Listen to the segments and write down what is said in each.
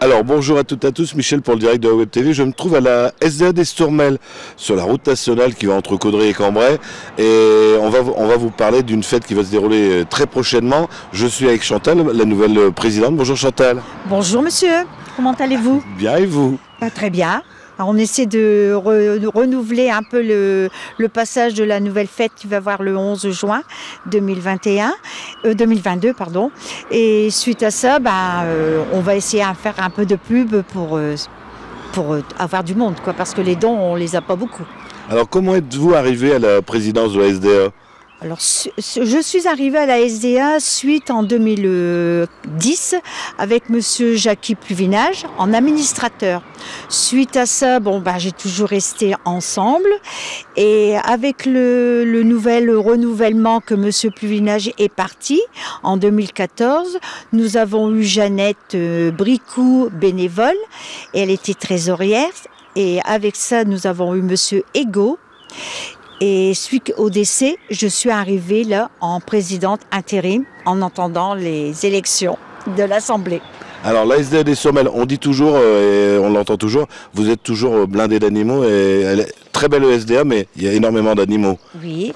Alors bonjour à toutes et à tous, Michel pour le direct de la Web TV. Je me trouve à la SDA d'Estourmel, sur la route nationale qui va entre Caudry et Cambrai. Et on va vous parler d'une fête qui va se dérouler très prochainement. Je suis avec Chantal, la nouvelle présidente. Bonjour Chantal. Bonjour monsieur, comment allez-vous? Bien et vous? Très bien. Alors, on essaie de renouveler un peu le passage de la nouvelle fête qui va avoir le 11 juin 2022. Pardon. Et suite à ça, on va essayer de faire un peu de pub pour avoir du monde, quoi, parce que les dons, on les a pas beaucoup. Alors comment êtes-vous arrivé à la présidence de la SDA? Alors, je suis arrivée à la SDA suite en 2010 avec monsieur Jackie Pluvinage en administrateur. Suite à ça, j'ai toujours resté ensemble et avec le renouvellement que monsieur Pluvinage est parti en 2014, nous avons eu Jeannette Bricou bénévole et elle était trésorière et avec ça nous avons eu monsieur Ego. Et suite au décès, je suis arrivée là en présidente intérim en entendant les élections de l'Assemblée. Alors la SDA d'Estourmel, on dit toujours, et on l'entend toujours, vous êtes toujours blindé d'animaux et elle est très belle SDA, mais il y a énormément d'animaux. Oui.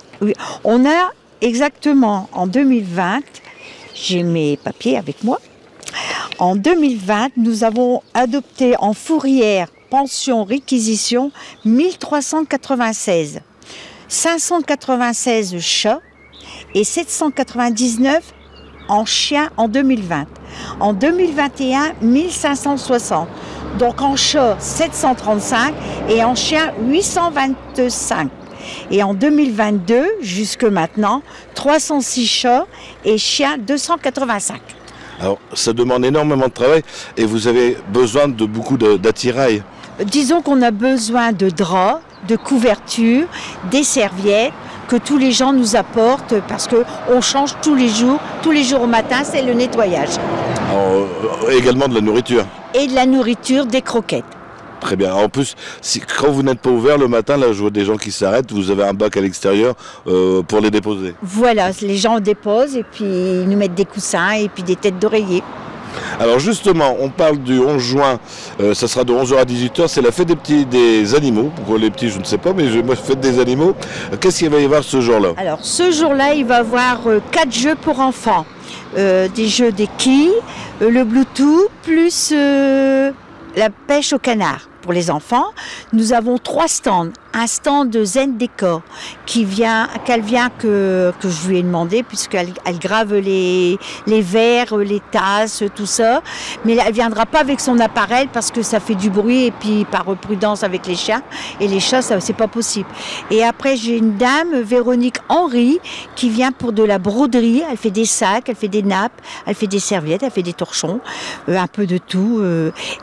On a exactement en 2020, j'ai mes papiers avec moi, en 2020, nous avons adopté en fourrière, pension, réquisition, 1396. 596 chats et 799 en chiens en 2020. En 2021, 1560. Donc en chat, 735 et en chien, 825. Et en 2022, jusque maintenant, 306 chats et chiens, 285. Alors ça demande énormément de travail et vous avez besoin de beaucoup d'attirail. Disons qu'on a besoin de draps, de couvertures, des serviettes que tous les gens nous apportent parce qu'on change tous les jours au matin, c'est le nettoyage. Alors, également de la nourriture. Et de la nourriture, des croquettes. Très bien. En plus, quand vous n'êtes pas ouvert le matin, là je vois des gens qui s'arrêtent, vous avez un bac à l'extérieur pour les déposer. Voilà, les gens déposent et puis ils nous mettent des coussins et puis des têtes d'oreiller. Alors justement, on parle du 11 juin, ça sera de 11h à 18h, c'est la fête des animaux. Pourquoi les petits, je ne sais pas, mais moi fête des animaux. Qu'est-ce qu'il va y avoir ce jour-là? Alors ce jour-là, il va y avoir 4 jeux pour enfants. Des jeux des quilles, le Bluetooth, plus la pêche au canard. Pour les enfants, nous avons 3 stands. Un stand de Zen Décor que je lui ai demandé puisqu'elle grave les verres, les tasses, tout ça. Mais elle viendra pas avec son appareil parce que ça fait du bruit et puis par prudence avec les chiens. Et les chats, ça c'est pas possible. Et après, j'ai une dame, Véronique Henry, qui vient pour de la broderie. Elle fait des sacs, elle fait des nappes, elle fait des serviettes, elle fait des torchons, un peu de tout.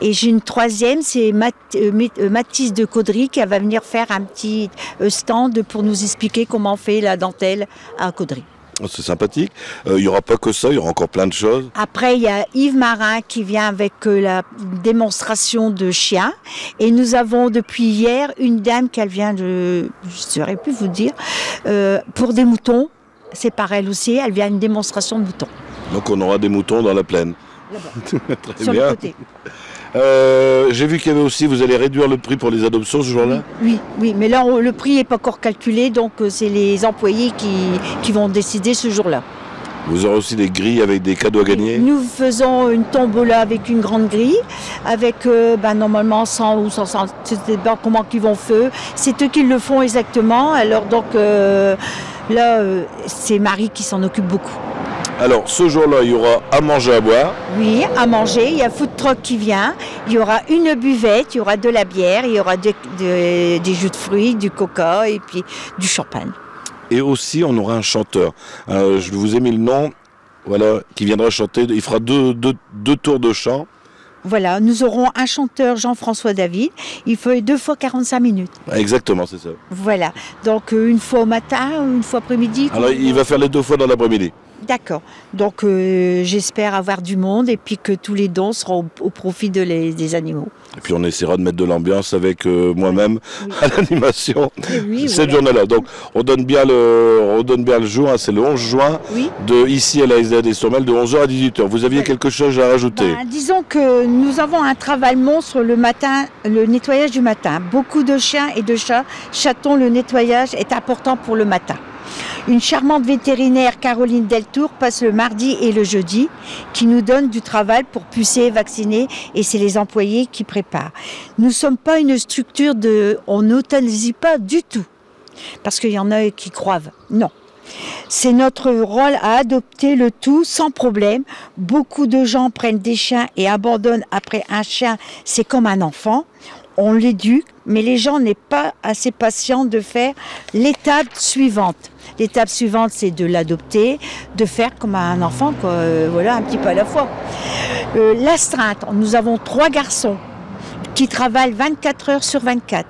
Et j'ai une troisième, c'est Mathis de Caudry qui va venir faire un petit stand pour nous expliquer comment on fait la dentelle à Caudry. C'est sympathique. Il n'y aura pas que ça, il y aura encore plein de choses. Après, il y a Yves Marin qui vient avec la démonstration de chiens. Et nous avons depuis hier une dame qui vient de, je ne saurais plus vous dire, pour des moutons. C'est par elle aussi, elle vient à une démonstration de moutons. Donc on aura des moutons dans la plaine. Là-bas. Très sur bien. le côté. J'ai vu qu'il y avait aussi, vous allez réduire le prix pour les adoptions ce jour-là? Oui, mais là le prix n'est pas encore calculé, donc c'est les employés qui vont décider ce jour-là. Vous aurez aussi des grilles avec des cadeaux à gagner? Nous faisons une tombola avec une grande grille, avec normalement 100 ou 150, je ne sais pas comment ils vont faire. C'est eux qui le font exactement, alors donc là c'est Marie qui s'en occupe beaucoup. Alors, ce jour-là, il y aura à manger, à boire. Oui, à manger. Il y a Food Truck qui vient. Il y aura une buvette, il y aura de la bière, il y aura des jus de fruits, du coca et puis du champagne. Et aussi, on aura un chanteur. Je vous ai mis le nom, voilà, qui viendra chanter. Il fera deux tours de chant. Voilà, nous aurons un chanteur, Jean-François David. Il fait 2 fois 45 minutes. Exactement, c'est ça. Voilà. Donc, une fois au matin, une fois après-midi. Alors, il va faire les 2 fois dans l'après-midi. D'accord. Donc j'espère avoir du monde et puis que tous les dons seront au profit des animaux. Et puis on essaiera de mettre de l'ambiance avec moi-même à l'animation Oui, cette journée-là. Donc on donne bien le jour, hein, c'est le 11 juin, de ici à la SDAD-Estormel de 11h à 18h. Vous aviez quelque chose à rajouter? Disons que nous avons un travail monstre le matin, le nettoyage du matin. Beaucoup de chiens et de chats, chatons, le nettoyage est important pour le matin. Une charmante vétérinaire, Caroline Deltour, passe le mardi et le jeudi, qui nous donne du travail pour pucer, vacciner, et c'est les employés qui préparent. Nous ne sommes pas une structure on n'euthanasie pas du tout, parce qu'il y en a qui croient. Non. C'est notre rôle à adopter le tout sans problème. Beaucoup de gens prennent des chiens et abandonnent après un chien, c'est comme un enfant. On l'éduque, mais les gens n'est pas assez patients de faire l'étape suivante. L'étape suivante, c'est de l'adopter, de faire comme un enfant, quoi, voilà, un petit peu à la fois. L'astreinte, nous avons 3 garçons qui travaillent 24 heures sur 24,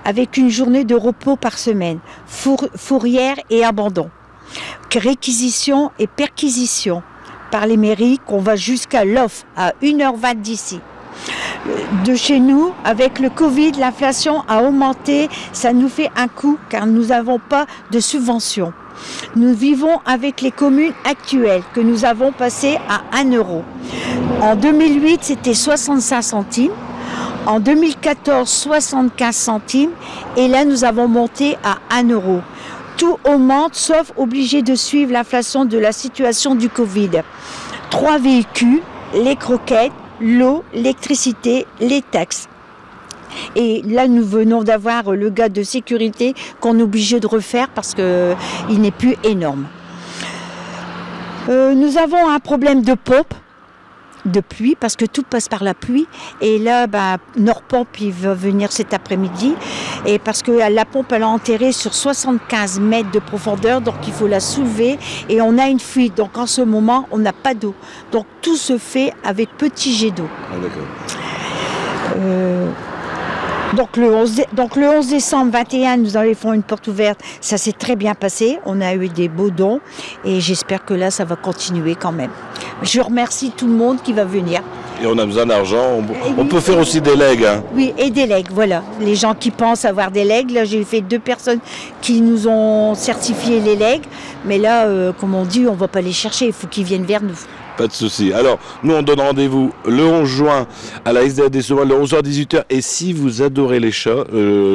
avec une journée de repos par semaine, fourrière et abandon, réquisition et perquisition par les mairies, qu'on va jusqu'à l'offre, à 1h20 d'ici. De chez nous, avec le Covid, l'inflation a augmenté, ça nous fait un coup car nous n'avons pas de subvention. Nous vivons avec les communes actuelles que nous avons passées à 1 euro. En 2008, c'était 65 centimes. En 2014, 75 centimes. Et là, nous avons monté à 1 euro. Tout augmente, sauf obligé de suivre l'inflation de la situation du Covid. 3 véhicules, les croquettes, l'eau, l'électricité, les taxes. Et là, nous venons d'avoir le gars de sécurité qu'on est obligé de refaire parce qu'il n'est plus énorme. Nous avons un problème de pompe, de pluie, parce que tout passe par la pluie. Et là, Nord-Pompe, il va venir cet après-midi. Et parce que la pompe, elle est enterrée sur 75 mètres de profondeur, donc il faut la soulever. Et on a une fuite. Donc en ce moment, on n'a pas d'eau. Donc tout se fait avec petits jets d'eau. Ah, d'accord. Donc le 11 décembre 21, nous avons fait une porte ouverte. Ça s'est très bien passé. On a eu des beaux dons. Et j'espère que là, ça va continuer quand même. Je remercie tout le monde qui va venir. Et on a besoin d'argent. On peut faire aussi des legs. Hein. Oui, et des legs, voilà. Les gens qui pensent avoir des legs. Là, j'ai fait 2 personnes qui nous ont certifié les legs. Mais là, comme on dit, on ne va pas les chercher. Il faut qu'ils viennent vers nous. Pas de souci. Alors, nous, on donne rendez-vous le 11 juin à la SDAD-Estormel de 11h à 18h. Et si vous adorez les chats,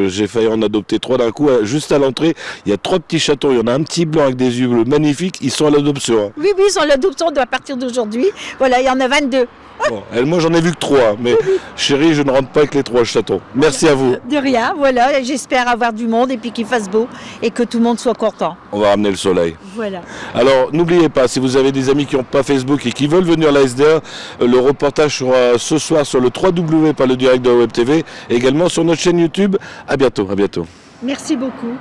j'ai failli en adopter 3 d'un coup. Juste à l'entrée, il y a 3 petits chatons. Il y en a un petit blanc avec des yeux bleus magnifiques. Ils sont à l'adoption. Hein. Oui, ils sont à l'adoption à partir d'aujourd'hui. Voilà, il y en a 22. Bon, moi, j'en ai vu que 3. Mais chérie, je ne rentre pas avec les 3 chatons. Merci à vous. De rien, voilà. J'espère avoir du monde et puis qu'il fasse beau et que tout le monde soit content. On va ramener le soleil. Voilà. Alors, n'oubliez pas, si vous avez des amis qui n'ont pas Facebook et qui veulent venir à la SDA, le reportage sera ce soir sur le 3W par le direct de la Web TV et également sur notre chaîne YouTube. À bientôt, à bientôt. Merci beaucoup.